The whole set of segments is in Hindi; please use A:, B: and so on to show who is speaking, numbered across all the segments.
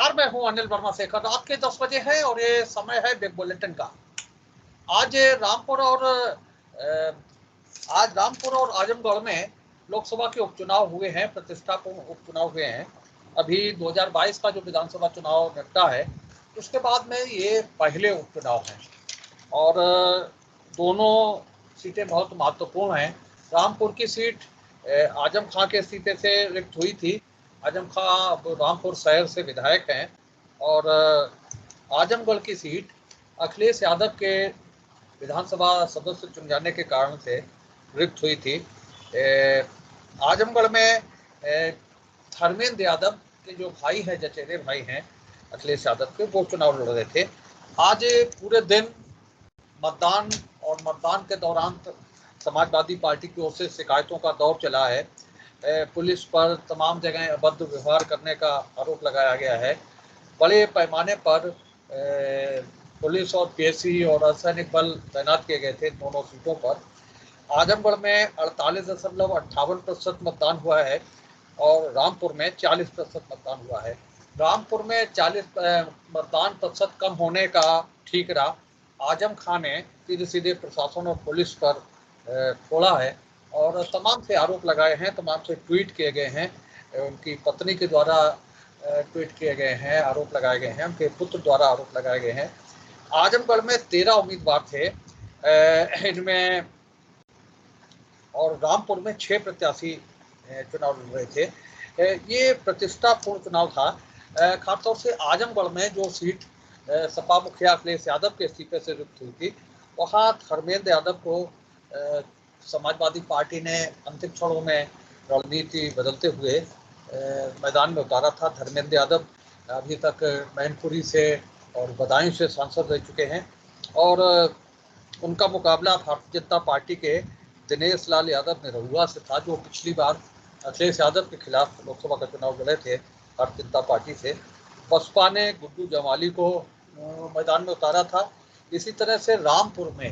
A: नमस्कार, मैं हूं अनिल वर्मा शेखर। रात के 10 बजे है और ये समय है बिग बुलेटिन का। आज रामपुर और आजमगढ़ में लोकसभा के उपचुनाव हुए हैं, प्रतिष्ठापूर्ण उपचुनाव हुए हैं। अभी 2022 का जो विधानसभा चुनाव निपटा है उसके बाद में ये पहले उपचुनाव हैं और दोनों सीटें बहुत महत्वपूर्ण हैं। रामपुर की सीट आजम खां के इस्तीफे से रिक्त हुई थी। आजम खां रामपुर शहर से विधायक हैं और आजमगढ़ की सीट अखिलेश यादव के विधानसभा सदस्य चुन जाने के कारण से रिक्त हुई थी। आजमगढ़ में धर्मेंद्र यादव के जो भाई हैं, चचेरे भाई हैं अखिलेश यादव के, वो चुनाव लड़ रहे थे। आज पूरे दिन मतदान और मतदान के दौरान समाजवादी पार्टी की ओर से शिकायतों का दौर चला है। पुलिस पर तमाम जगह अभद्र व्यवहार करने का आरोप लगाया गया है। बड़े पैमाने पर पुलिस और पीएसी और अर्धसैनिक बल तैनात किए गए थे दोनों सीटों पर। आजमगढ़ में 48.58% मतदान हुआ है और रामपुर में 40% मतदान हुआ है। रामपुर में 40 मतदान प्रतिशत कम होने का ठीकरा आजम खां ने सीधे सीधे प्रशासन और पुलिस पर फोड़ा है और तमाम से आरोप लगाए हैं, तमाम से ट्वीट किए गए हैं। उनकी पत्नी के द्वारा ट्वीट किए गए हैं, आरोप लगाए गए हैं, उनके पुत्र द्वारा आरोप लगाए गए हैं। आजमगढ़ में 13 उम्मीदवार थे इनमें, और रामपुर में 6 प्रत्याशी चुनाव लड़ रहे थे। ये प्रतिष्ठापूर्ण चुनाव था। खासतौर से आजमगढ़ में जो सीट सपा मुखिया अखिलेश यादव के इस्तीफे से रिक्त हुई थी, वहाँ धर्मेंद्र यादव को समाजवादी पार्टी ने अंतिम क्षणों में रणनीति बदलते हुए मैदान में उतारा था। धर्मेंद्र यादव अभी तक मैनपुरी से और बदायूं से सांसद रह चुके हैं और उनका मुकाबला भारतीय जनता पार्टी के दिनेश लाल यादव निरहुआ से था, जो पिछली बार अखिलेश यादव के खिलाफ लोकसभा का चुनाव लड़े थे भारतीय जनता पार्टी से। बसपा ने गुड्डू जमाली को मैदान में उतारा था। इसी तरह से रामपुर में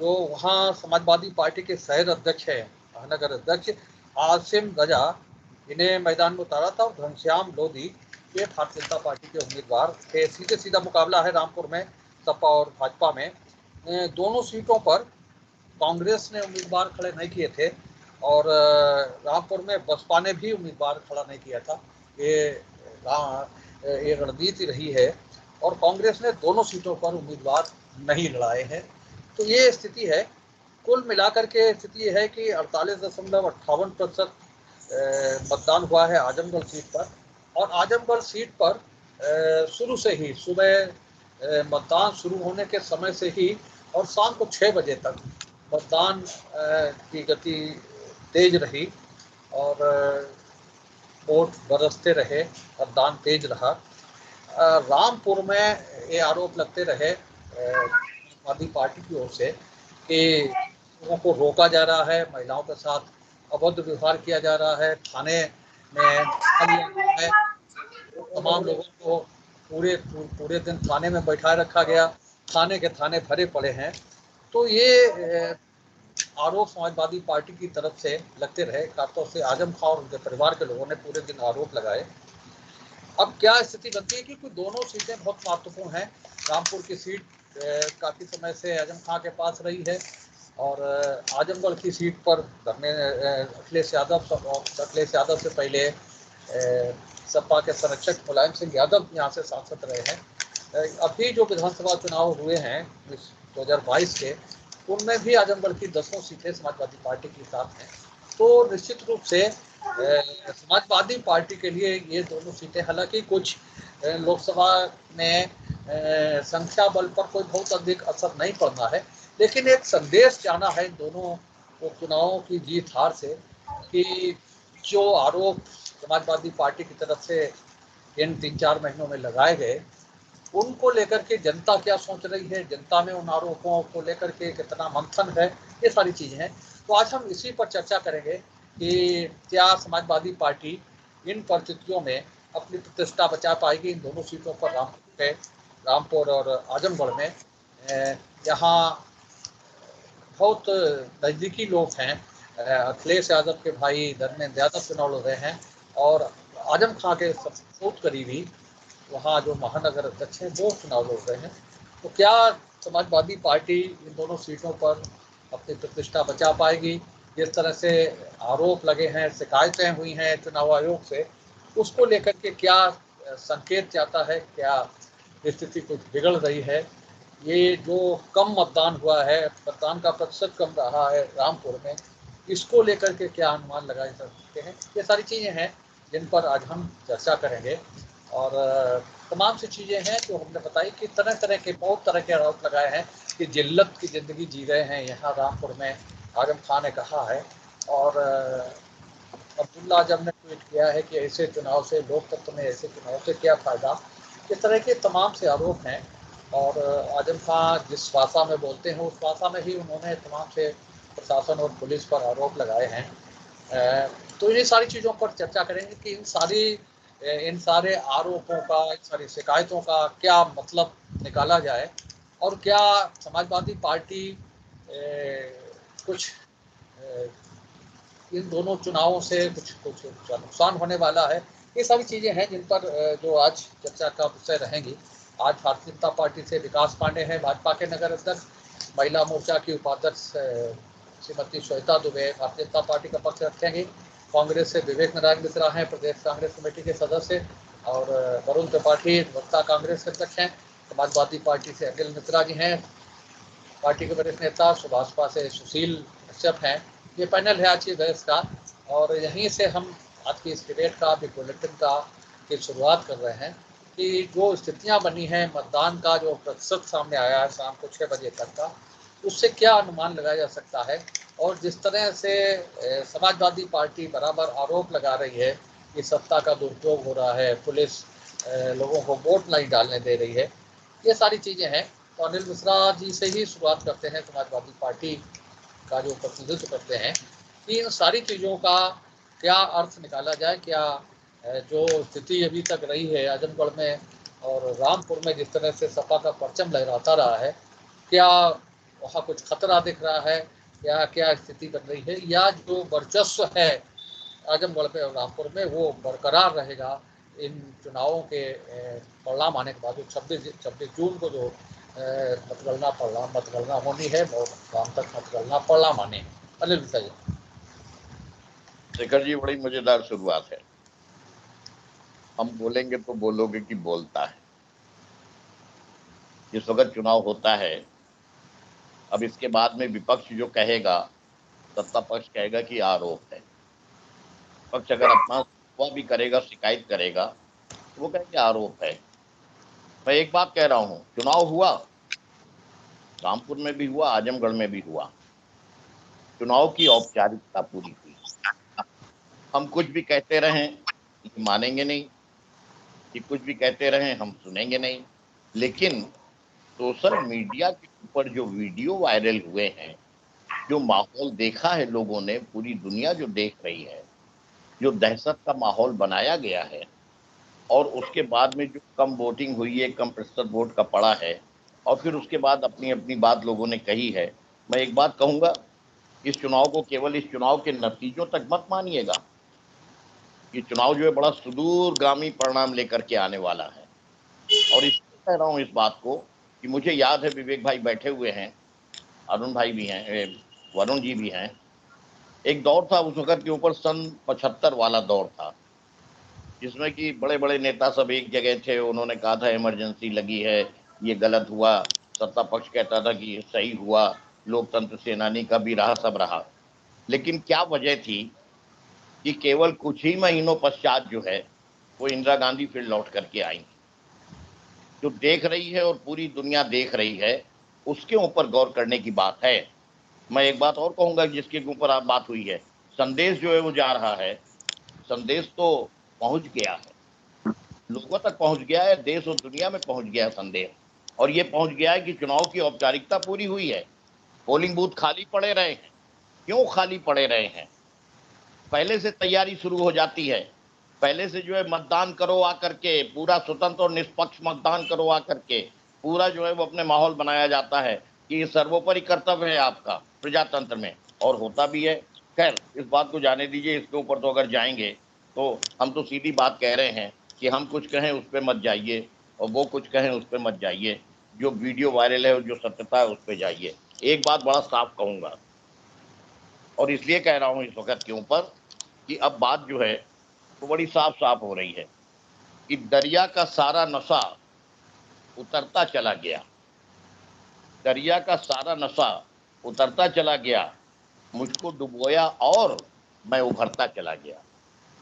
A: जो वहाँ समाजवादी पार्टी के शहर अध्यक्ष है, महानगर अध्यक्ष आसिम रजा, इन्हें मैदान में उतारा था और घनश्याम लोधी ये भारतीय जनता पार्टी के उम्मीदवार थे। सीधे सीधा मुकाबला है रामपुर में सपा और भाजपा में। दोनों सीटों पर कांग्रेस ने उम्मीदवार खड़े नहीं किए थे और रामपुर में बसपा ने भी उम्मीदवार खड़ा नहीं किया था। ये रणनीति रही है और कांग्रेस ने दोनों सीटों पर उम्मीदवार नहीं लड़ाए हैं। तो ये स्थिति है। कुल मिलाकर के स्थिति ये है कि 48.58% मतदान हुआ है आजमगढ़ सीट पर और आजमगढ़ सीट पर शुरू से ही सुबह मतदान शुरू होने के समय से ही और शाम को 6 बजे तक मतदान की गति तेज रही और वोट बरसते रहे, मतदान तेज रहा। रामपुर में ये आरोप लगते रहे समाजवादी पार्टी की ओर से कि लोगों को रोका जा रहा है, महिलाओं के साथ अभद्र व्यवहार किया जा रहा है, थाने में है, तमाम लोगों को पूरे दिन थाने में बैठाए रखा गया, थाने के थाने भरे पड़े हैं। तो ये आरोप समाजवादी पार्टी की तरफ से लगते रहे। खासतौर से आजम खां और उनके परिवार के लोगों ने पूरे दिन आरोप लगाए। अब क्या स्थिति बनती है कि दोनों सीटें बहुत महत्वपूर्ण हैं। रामपुर की सीट काफ़ी समय से आजम खां के पास रही है और आजमगढ़ की सीट पर अखिलेश यादव से पहले सपा के संरक्षक मुलायम सिंह यादव यहाँ से सांसद रहे हैं। अभी जो विधानसभा चुनाव हुए हैं 2022 के, उनमें भी आजमगढ़ की 10 सीटें समाजवादी पार्टी के साथ हैं। तो निश्चित रूप से समाजवादी पार्टी के लिए ये दोनों सीटें, हालांकि कुछ लोकसभा में संख्या बल पर कोई बहुत अधिक असर नहीं पड़ना है, लेकिन एक संदेश जाना है इन दोनों उपचुनावों की जीत हार से कि जो आरोप समाजवादी पार्टी की तरफ से इन 3-4 महीनों में लगाए गए, उनको लेकर के जनता क्या सोच रही है, जनता में उन आरोपों को लेकर के कितना मंथन है, ये सारी चीज़ें हैं। तो आज हम इसी पर चर्चा करेंगे कि क्या समाजवादी पार्टी इन परिस्थितियों में अपनी प्रतिष्ठा बचा पाएगी इन दोनों सीटों पर, रामपुर और आजमगढ़ में। यहाँ बहुत नज़दीकी लोग हैं। अखिलेश यादव के भाई धर्मेंद्र यादव चुनाव लड़ रहे हैं और आजम खां के बहुत करीबी वहाँ जो महानगर अध्यक्ष हैं वो चुनाव लड़ रहे हैं। तो क्या समाजवादी पार्टी इन दोनों सीटों पर अपनी प्रतिष्ठा बचा पाएगी? जिस तरह से आरोप लगे हैं, शिकायतें हुई हैं चुनाव आयोग से, उसको लेकर के क्या संकेत जाता है? क्या स्थिति कुछ बिगड़ रही है? ये जो कम मतदान हुआ है, मतदान का प्रतिशत कम रहा है रामपुर में, इसको लेकर के क्या अनुमान लगाए जा सकते हैं? ये सारी चीज़ें हैं जिन पर आज हम चर्चा करेंगे। और तमाम सी चीज़ें हैं जो हमने बताई कि तरह तरह के बहुत तरह के आरोप लगाए हैं कि जिल्लत की ज़िंदगी जी रहे हैं यहाँ रामपुर में, आजम खान ने कहा है। और अब्दुल्ला आजम ने ट्वीट किया है कि ऐसे चुनाव से, लोकतंत्र में ऐसे चुनाव से क्या फ़ायदा। इस तरह के तमाम से आरोप हैं। और आजम खान जिस भाषा में बोलते हैं उस भाषा में ही उन्होंने तमाम से प्रशासन और पुलिस पर आरोप लगाए हैं। तो इन सारी चीज़ों पर चर्चा करेंगे कि इन सारे आरोपों का, इन सारी शिकायतों का क्या मतलब निकाला जाए और क्या समाजवादी पार्टी कुछ इन दोनों चुनावों से कुछ नुकसान होने वाला है। ये सारी चीज़ें हैं जिन पर जो आज चर्चा का विषय रहेंगी। आज भारतीय जनता पार्टी से विकास पांडे हैं, भाजपा के नगर अध्यक्ष। महिला मोर्चा की उपाध्यक्ष श्रीमती श्वेता दुबे भारतीय जनता पार्टी का पक्ष रखेंगे। कांग्रेस से विवेक नारायण मिश्रा हैं, प्रदेश कांग्रेस कमेटी के सदस्य। और वरुण त्रिपाठी वक्ता कांग्रेस के अध्यक्ष हैं। समाजवादी पार्टी से अनिल मिश्रा जी हैं, पार्टी के वरिष्ठ नेता। सुभाषपा से सुशील कश्यप हैं। ये पैनल है आज की बहस का। और यहीं से हम आज की इस डिबेट का भी बुलेटिन का की शुरुआत कर रहे हैं कि जो स्थितियां बनी हैं, मतदान का जो प्रतिशत सामने आया है शाम को 6 बजे तक का, उससे क्या अनुमान लगाया जा सकता है? और जिस तरह से समाजवादी पार्टी बराबर आरोप लगा रही है कि सत्ता का दुरुपयोग हो रहा है, पुलिस लोगों को वोट नहीं डालने दे रही है, ये सारी चीज़ें हैं। तो अनिल मिश्रा जी से ही शुरुआत करते हैं, समाजवादी पार्टी का जो प्रतिनिधित्व करते हैं, कि इन सारी चीज़ों का क्या अर्थ निकाला जाए? क्या जो स्थिति अभी तक रही है आजमगढ़ में और रामपुर में, जिस तरह से सपा का परचम लहराता रहा है, क्या वहाँ कुछ खतरा दिख रहा है? क्या क्या स्थिति बन रही है? या जो वर्चस्व है आजमगढ़ में और रामपुर में वो बरकरार रहेगा इन चुनावों के परिणाम आने के बाद? 26 जून को जो मतगणना होनी है, और शाम तक मतगणना परिणाम आने। अनिल बताइए।
B: शेखर जी, बड़ी मजेदार शुरुआत है। हम बोलेंगे तो बोलोगे कि बोलता है। जिस वक्त चुनाव होता है, अब इसके बाद में विपक्ष जो कहेगा, सत्ता पक्ष कहेगा कि आरोप है। पक्ष अगर अपना दावा भी करेगा, शिकायत करेगा, तो वो कहेंगे आरोप है। मैं एक बात कह रहा हूं, चुनाव हुआ, रामपुर में भी हुआ, आजमगढ़ में भी हुआ। चुनाव की औपचारिकता पूरी हुई। हम कुछ भी कहते रहें, मानेंगे नहीं। कि कुछ भी कहते रहें, हम सुनेंगे नहीं। लेकिन सोशल मीडिया के ऊपर जो वीडियो वायरल हुए हैं, जो माहौल देखा है लोगों ने, पूरी दुनिया जो देख रही है, जो दहशत का माहौल बनाया गया है, और उसके बाद में जो कम वोटिंग हुई है, कम प्रतिशत वोट का पड़ा है, और फिर उसके बाद अपनी अपनी बात लोगों ने कही है। मैं एक बात कहूंगा, इस चुनाव को केवल इस चुनाव के नतीजों तक मत मानिएगा। ये चुनाव जो है बड़ा सुदूरगामी परिणाम लेकर के आने वाला है। और इसलिए कह रहा हूं इस बात को कि मुझे याद है, विवेक भाई बैठे हुए हैं, अरुण भाई भी हैं, वरुण जी भी हैं। एक दौर था उस वक्त के ऊपर, सन 75 वाला दौर था, जिसमें कि बड़े बड़े नेता सब एक जगह थे। उन्होंने कहा था इमरजेंसी लगी है, ये गलत हुआ। सत्ता पक्ष कहता था कि ये सही हुआ। लोकतंत्र सेनानी का भी रहा, सब रहा। लेकिन क्या वजह थी कि केवल कुछ ही महीनों पश्चात जो है वो इंदिरा गांधी फिर लौट करके आई। जो देख रही है और पूरी दुनिया देख रही है, उसके ऊपर गौर करने की बात है। मैं एक बात और कहूंगा जिसके ऊपर आप बात हुई है, संदेश जो है वो जा रहा है। संदेश तो पहुंच गया है, लोगों तक पहुंच गया है, देश और दुनिया में पहुंच गया है संदेश। और ये पहुंच गया है कि चुनाव की औपचारिकता पूरी हुई है। पोलिंग बूथ खाली पड़े रहे हैं। क्यों खाली पड़े रहे हैं? पहले से तैयारी शुरू हो जाती है। पहले से जो है मतदान करो आकर के, पूरा स्वतंत्र और निष्पक्ष मतदान करो आकर के, पूरा जो है वो अपने माहौल बनाया जाता है कि ये सर्वोपरि कर्तव्य है आपका प्रजातंत्र में, और होता भी है। खैर, इस बात को जाने दीजिए, इसके ऊपर तो अगर जाएंगे तो हम तो सीधी बात कह रहे हैं कि हम कुछ कहें उस पर मत जाइए और वो कुछ कहें उस पर मत जाइए, जो वीडियो वायरल है और जो सत्यता है उस पर जाइए। एक बात बड़ा साफ कहूंगा, और इसलिए कह रहा हूं इस वक्त के ऊपर कि अब बात जो है वो बड़ी साफ साफ हो रही है कि दरिया का सारा नशा उतरता चला गया, दरिया का सारा नशा उतरता चला गया, मुझको डुबोया और मैं उभरता चला गया।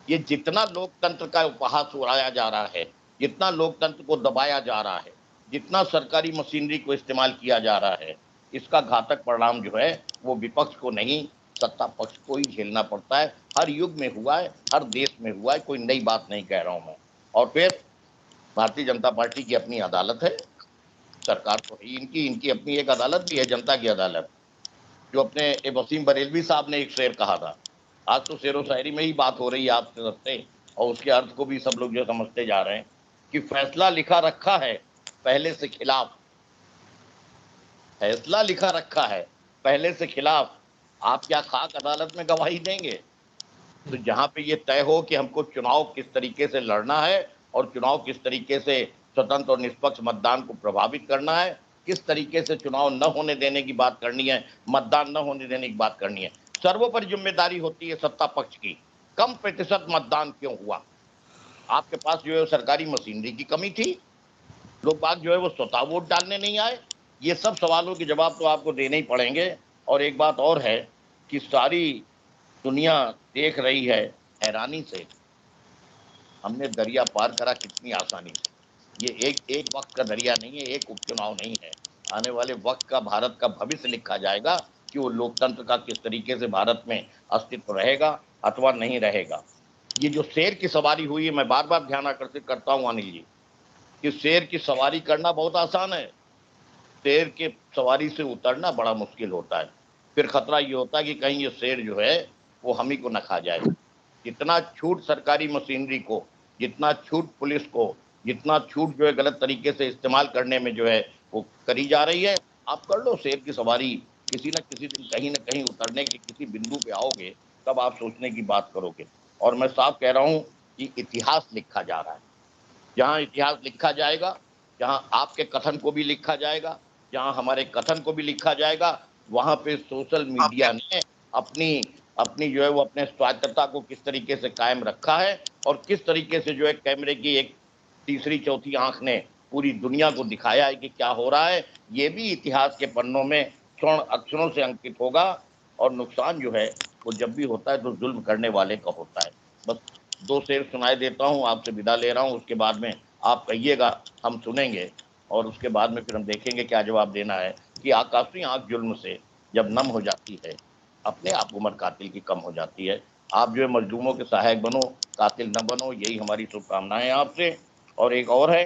B: ये जितना लोकतंत्र का उपहास उड़ाया जा रहा है, जितना लोकतंत्र को दबाया जा रहा है, जितना सरकारी मशीनरी को इस्तेमाल किया जा रहा है, इसका घातक परिणाम जो है वो विपक्ष को नहीं, सत्ता पक्ष को ही झेलना पड़ता है। हर युग में हुआ है, हर देश में हुआ है, कोई नई बात नहीं कह रहा हूं मैं। और फिर भारतीय जनता पार्टी की अपनी अदालत है, सरकार तो है इनकी, इनकी अपनी एक अदालत भी है, जनता की अदालत। जो अपने वसीम बरेलवी साहब ने एक शेर कहा था, आज तो शेरो शायरी में ही बात हो रही है आपसे सबसे, और उसके अर्थ को भी सब लोग जो समझते जा रहे हैं कि फैसला लिखा रखा है पहले से खिलाफ, फैसला लिखा रखा है पहले से खिलाफ, आप क्या खाक अदालत में गवाही देंगे? तो जहां पे ये तय हो कि हमको चुनाव किस तरीके से लड़ना है और चुनाव किस तरीके से स्वतंत्र और निष्पक्ष मतदान को प्रभावित करना है, किस तरीके से चुनाव न होने देने की बात करनी है, मतदान न होने देने की बात करनी है, सर्वोपरि जिम्मेदारी होती है सत्ता पक्ष की। कम प्रतिशत मतदान क्यों हुआ? आपके पास जो है सरकारी मशीनरी की कमी थी, लोग बाग जो है वो स्वतः वोट डालने नहीं आए। ये सब सवालों के जवाब तो आपको देने ही पड़ेंगे। और एक बात और है कि सारी दुनिया देख रही है हैरानी से, हमने दरिया पार करा कितनी आसानी से। ये एक वक्त का दरिया नहीं है, एक उपचुनाव नहीं है। आने वाले वक्त का भारत का भविष्य लिखा जाएगा कि वो लोकतंत्र का किस तरीके से भारत में अस्तित्व रहेगा अथवा नहीं रहेगा। ये जो शेर की सवारी हुई है, मैं बार बार ध्यान आकर्षित करता हूँ अनिल जी, कि शेर की सवारी करना बहुत आसान है, शेर के सवारी से उतरना बड़ा मुश्किल होता है। फिर खतरा ये होता है कि कहीं ये शेर जो है वो हम ही को न खा जाए। जितना छूट सरकारी मशीनरी को, जितना छूट पुलिस को, जितना छूट जो है गलत तरीके से इस्तेमाल करने में जो है वो करी जा रही है, आप कर लो शेर की सवारी। किसी न किसी दिन कहीं ना कहीं उतरने के किसी बिंदु पे आओगे, तब आप सोचने की बात करोगे। और मैं साफ कह रहा हूं कि इतिहास लिखा जा रहा है। जहां इतिहास लिखा जाएगा, जहां आपके कथन को भी लिखा जाएगा, जहां हमारे कथन को भी लिखा जाएगा, वहां पे सोशल मीडिया ने अपनी अपनी जो है वो अपने स्वायत्तता को किस तरीके से कायम रखा है और किस तरीके से जो है कैमरे की एक तीसरी चौथी आंख ने पूरी दुनिया को दिखाया है कि क्या हो रहा है। ये भी इतिहास के पन्नों में स्वर्ण अक्षरों से अंकित होगा। और नुकसान जो है वो जब भी होता है तो जुल्म करने वाले का होता है। बस दो शेर सुनाई देता हूँ, आपसे विदा ले रहा हूँ, उसके बाद में आप कहिएगा, हम सुनेंगे और उसके बाद में फिर हम देखेंगे क्या जवाब देना है। कि आकाशी आंख जुल्म से जब नम हो जाती है, अपने आप उम्र कातिल की कम हो जाती है। आप जो है मजलूमों के सहायक बनो, कातिल न बनो, यही हमारी शुभकामनाएं आपसे। और एक और है,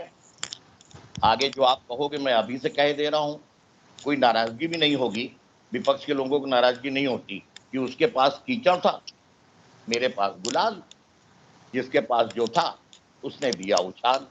B: आगे जो आप कहोगे मैं अभी से कह दे रहा हूँ, कोई नाराजगी भी नहीं होगी, विपक्ष के लोगों को नाराजगी नहीं होती कि उसके पास कीचड़ था, मेरे पास गुलाल, जिसके पास जो था उसने दिया उछाल।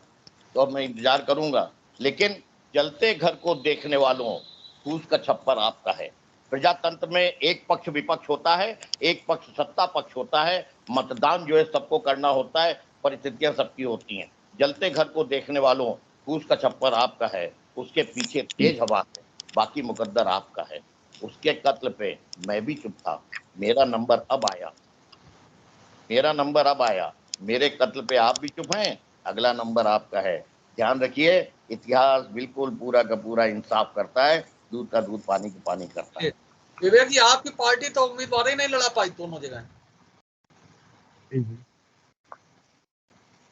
B: तो अब मैं इंतजार करूंगा, लेकिन जलते घर को देखने वालों, फूस का छप्पर आपका है। प्रजातंत्र में एक पक्ष विपक्ष होता है, एक पक्ष सत्ता पक्ष होता है। मतदान जो है सबको करना होता है, परिस्थितियां सबकी होती हैं। जलते घर को देखने वालों, फूस का छप्पर आपका है, उसके पीछे तेज हवा है, बाकी मुकद्दर आपका है। उसके कत्ल पे मैं भी चुप था, मेरा नंबर अब आया, मेरा नंबर अब आया, मेरे कत्ल पे आप भी चुप हैं, अगला नंबर आपका है। ध्यान रखिए, इतिहास बिल्कुल पूरा का पूरा इंसाफ करता है, दूध का दूध पानी का पानी करता है।
A: विवेक जी, आपकी पार्टी तो उम्मीदवार ही नहीं लड़ा पाई दोनों जगह।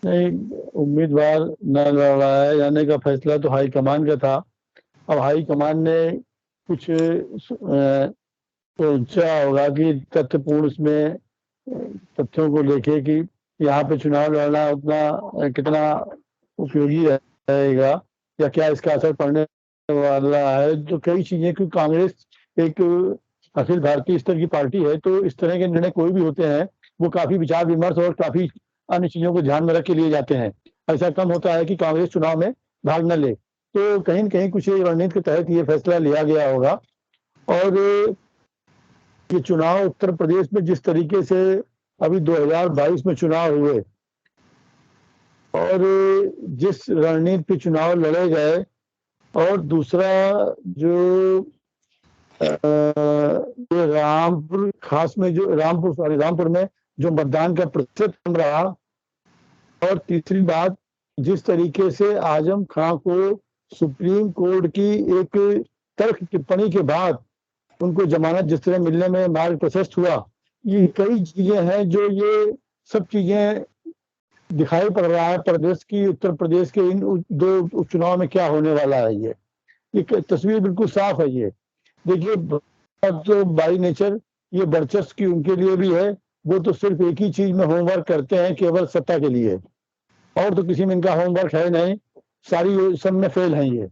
C: नहीं, उम्मीदवार न लड़ाया जाने का फैसला तो हाईकमान का था। अब हाईकमान ने कुछ सोचा होगा कि तथ्यपूर्ण इसमें तथ्यों को देखे कि यहाँ पे चुनाव लड़ना उतना कितना उपयोगी रहेगा या क्या इसका असर पड़ने वाला है। तो कई चीजें, क्योंकि कांग्रेस एक अखिल भारतीय स्तर की पार्टी है, तो इस तरह के निर्णय कोई भी होते हैं वो काफी विचार विमर्श और काफी अन्य चीजों को ध्यान में रख के लिए जाते हैं। ऐसा कम होता है कि कांग्रेस चुनाव में भाग न ले। तो कहीं न कहीं कुछ रणनीति के तहत ये फैसला लिया गया होगा। और ये चुनाव उत्तर प्रदेश में जिस तरीके से अभी 2022 में चुनाव हुए और जिस रणनीति पे चुनाव लड़े गए, और दूसरा जो रामपुर खास में जो रामपुर में जो मतदान का प्रतिशत कम रहा, और तीसरी बात जिस तरीके से आजम खां को सुप्रीम कोर्ट की एक तर्क टिप्पणी के बाद उनको जमानत जिस तरह मिलने में मार्ग प्रशस्त हुआ, ये कई चीजें हैं जो ये सब चीजें दिखाई पड़ रहा है प्रदेश की, उत्तर प्रदेश के इन दो उपचुनाव में क्या होने वाला है। ये तस्वीर बिल्कुल साफ है। ये देखिए, तो बाई नेचर ये वर्चस्व की उनके लिए भी है, वो तो सिर्फ एक ही चीज में होमवर्क करते हैं, केवल सत्ता के लिए, और तो किसी में इनका होमवर्क है नहीं, सारी सब में फेल है ये।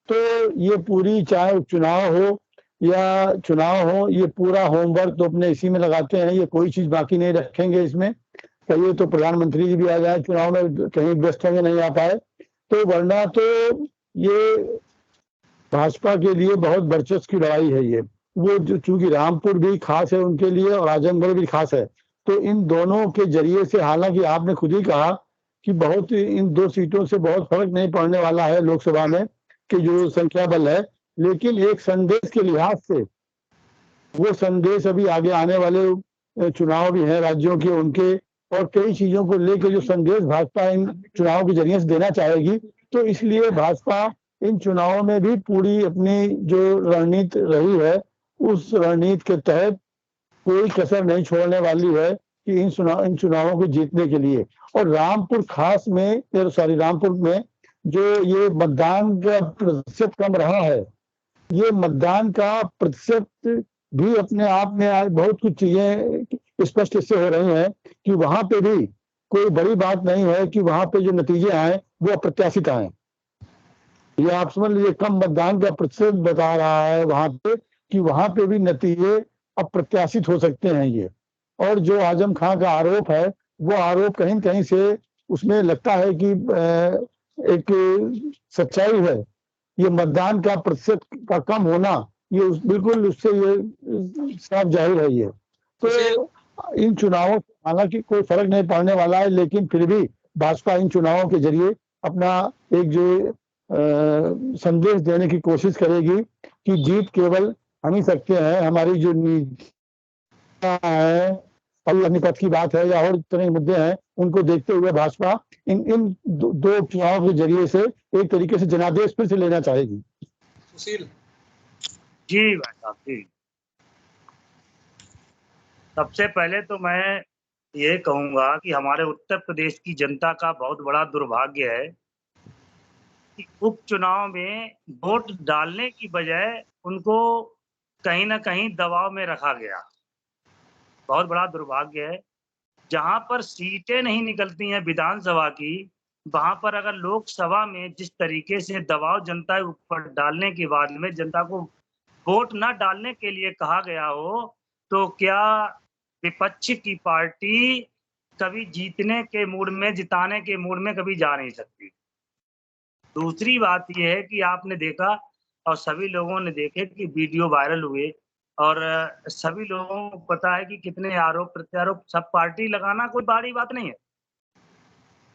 C: तो ये पूरी, चाहे उपचुनाव हो या चुनाव हो, ये पूरा होमवर्क तो अपने इसी में लगाते हैं, ये कोई चीज बाकी नहीं रखेंगे इसमें। कहिए तो प्रधानमंत्री जी भी आ जाए चुनाव में, कहीं व्यस्त होंगे नहीं आ पाए, तो वरना तो ये भाजपा के लिए बहुत वर्चस्व की लड़ाई है ये। वो जो चूंकि रामपुर भी खास है उनके लिए और आजमगढ़ भी खास है, तो इन दोनों के जरिए से, हालांकि आपने खुद ही कहा कि बहुत इन दो सीटों से बहुत फर्क नहीं पड़ने वाला है लोकसभा में कि जो संख्या बल है, लेकिन एक संदेश के लिहाज से वो संदेश अभी आगे आने वाले चुनाव भी हैं राज्यों के उनके, और कई चीजों को लेकर जो संदेश भाजपा इन चुनाव के जरिए से देना चाहेगी, तो इसलिए भाजपा इन चुनावों में भी पूरी अपनी जो रणनीति रही है उस रणनीति के तहत कोई कसर नहीं छोड़ने वाली है कि इन चुनावों को जीतने के लिए। और रामपुर खास में, रामपुर में जो ये मतदान का प्रतिशत कम रहा है, ये मतदान का प्रतिशत भी अपने आप में आज बहुत कुछ चीजें स्पष्ट इससे हो रही हैं कि वहां पे भी कोई बड़ी बात नहीं है कि वहां पे जो नतीजे आए वो अप्रत्याशित आए। ये आप समझ लीजिए, कम मतदान का प्रतिशत बता रहा है वहां पे कि वहां पे भी नतीजे अप्रत्याशित हो सकते हैं ये। और जो आजम खां का आरोप है, वो आरोप कहीं कहीं से उसमें लगता है कि एक सच्चाई है। ये मतदान का प्रतिशत का कम होना, ये बिल्कुल उससे ये साफ जाहिर है ये। तो इन चुनावों से हालांकि कोई फर्क नहीं पड़ने वाला है, लेकिन फिर भी भाजपा इन चुनावों के जरिए अपना एक जो संदेश देने की कोशिश करेगी कि जीत केवल हम ही सकते हैं। हमारी जो नीतियां हैं, अग्निपथ की बात है या और तरह के मुद्दे हैं, उनको देखते हुए भाजपा इन दो चुनाव के जरिए से एक तरीके से जनादेश फिर से लेना चाहेगी।
A: सुशील
D: जी भाई साहब जी, सबसे पहले तो मैं ये कहूंगा कि हमारे उत्तर प्रदेश की जनता का बहुत बड़ा दुर्भाग्य है कि उपचुनाव में वोट डालने की बजाय उनको कहीं ना कहीं दबाव में रखा गया। बहुत बड़ा दुर्भाग्य है। जहां पर सीटें नहीं निकलती हैं विधानसभा की, वहां पर अगर लोकसभा में जिस तरीके से दबाव जनता के ऊपर डालने के बाद में जनता को वोट न डालने के लिए कहा गया हो, तो क्या विपक्ष की पार्टी कभी जीतने के मूड में, जिताने के मूड में कभी जा नहीं सकती। दूसरी बात यह है कि आपने देखा और सभी लोगों ने देखे कि वीडियो वायरल हुए और सभी लोगों को पता है कि कितने आरोप प्रत्यारोप, सब पार्टी लगाना कोई बड़ी बात नहीं है।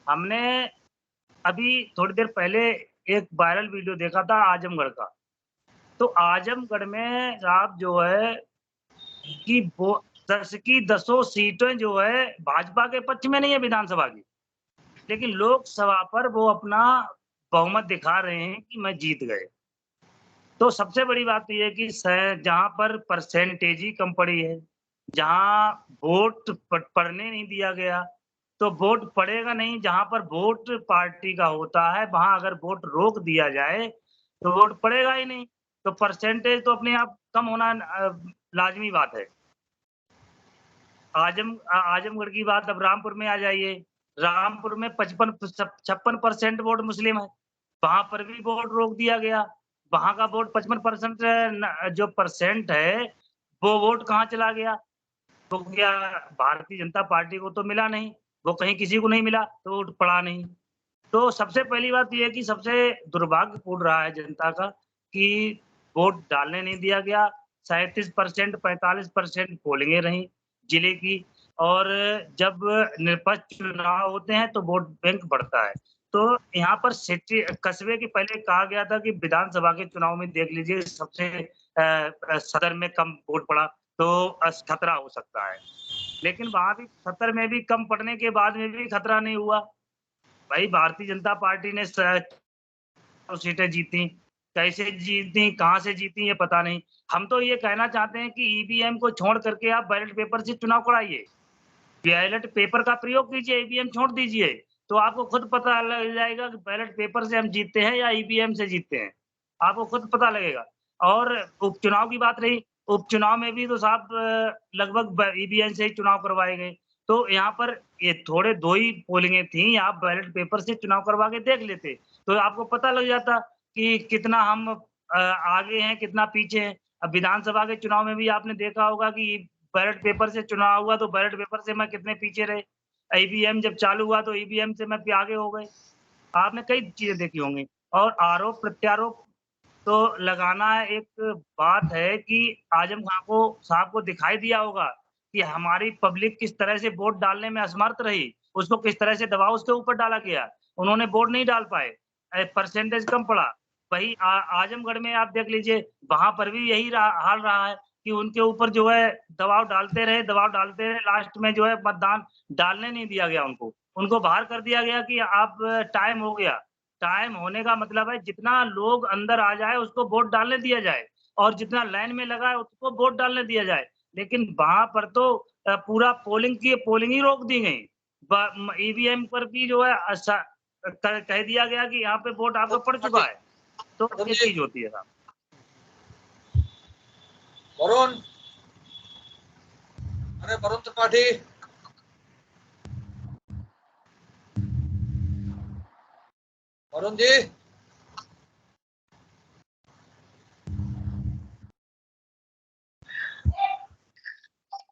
D: हमने अभी थोड़ी देर पहले एक वायरल वीडियो देखा था आजमगढ़ का, तो आजमगढ़ में आप जो है कि 10 की 10 सीटें जो है भाजपा के पक्ष में नहीं है विधानसभा की, लेकिन लोकसभा पर वो अपना बहुमत दिखा रहे हैं कि मैं जीत गए। तो सबसे बड़ी बात यह है कि जहां पर परसेंटेज ही कम पड़ी है, जहां वोट पड़ने नहीं दिया गया, तो वोट पड़ेगा नहीं। जहां पर वोट पार्टी का होता है, वहां अगर वोट रोक दिया जाए तो वोट पड़ेगा ही नहीं। तो परसेंटेज तो अपने आप कम होना लाजमी बात है। आजमगढ़ की बात अब रामपुर में आ जाइए। रामपुर में 56% वोट मुस्लिम है, वहां पर भी वोट रोक दिया गया। वहां का वोट 55% जो परसेंट है, वो वोट कहाँ चला गया? तो क्या भारतीय जनता पार्टी को तो मिला नहीं, वो कहीं किसी को नहीं मिला, तो वोट पड़ा नहीं। तो सबसे पहली बात यह है कि सबसे दुर्भाग्यपूर्ण रहा है जनता का कि वोट डालने नहीं दिया गया। 37% 45% पोलिंगें रही जिले की, और जब निष्पक्ष चुनाव होते हैं तो वोट बैंक बढ़ता है। तो यहाँ पर सिटी कस्बे की पहले कहा गया था कि विधानसभा के चुनाव में देख लीजिए सबसे सदर में कम वोट पड़ा तो खतरा हो सकता है, लेकिन वहां भी सदर में भी कम पड़ने के बाद में भी खतरा नहीं हुआ। भाई भारतीय जनता पार्टी ने सीटें जीती, कैसे जीती, कहाँ से जीती, ये पता नहीं। हम तो ये कहना चाहते हैं कि ईवीएम को छोड़ करके आप बैलेट पेपर से चुनाव कराइए, बैलेट पेपर का प्रयोग कीजिए, ईवीएम छोड़ दीजिए, तो आपको खुद पता लग जाएगा कि बैलेट पेपर से हम जीतते हैं या ईवीएम से जीतते हैं, आपको खुद पता लगेगा। और उपचुनाव की बात रही, उपचुनाव में भी तो साहब लगभग ईवीएम से ही चुनाव करवाए गए। तो यहाँ पर ये थोड़े 2 ही पोलिंगें थी, आप बैलेट पेपर से चुनाव करवा के देख लेते, तो आपको पता लग जाता कि कितना हम आगे हैं, कितना पीछे हैं। अब विधानसभा के चुनाव में भी आपने देखा होगा कि बैलेट पेपर से चुनाव हुआ तो बैलेट पेपर से मैं कितने पीछे रहे, ईवीएम जब चालू हुआ तो ईवीएम से मैं आगे हो गए। आपने कई चीजें देखी होंगी। और आरोप प्रत्यारोप तो लगाना एक बात है कि आजम खान को साहब को दिखाई दिया होगा कि हमारी पब्लिक किस तरह से वोट डालने में असमर्थ रही, उसको किस तरह से दबाव उसके ऊपर डाला गया, उन्होंने वोट नहीं डाल पाए, परसेंटेज कम पड़ा। वही आजमगढ़ में आप देख लीजिए, वहां पर भी यही हाल रहा है कि उनके ऊपर जो है दबाव डालते रहे, लास्ट में जो है मतदान डालने नहीं दिया गया उनको बाहर कर दिया गया कि आप टाइम हो गया। टाइम होने का मतलब है जितना लोग अंदर आ जाए उसको वोट डालने दिया जाए, और जितना लाइन में लगा है उसको वोट डालने दिया जाए। लेकिन वहां पर तो पूरा पोलिंग ही रोक दी गई। ईवीएम पर भी जो है कह दिया गया कि यहाँ पे वोट आपका पड़ चुका है। तो ये चीज होती है साहब।
A: वरुण, अरे वरुण त्रिपाठी, वरुण जी,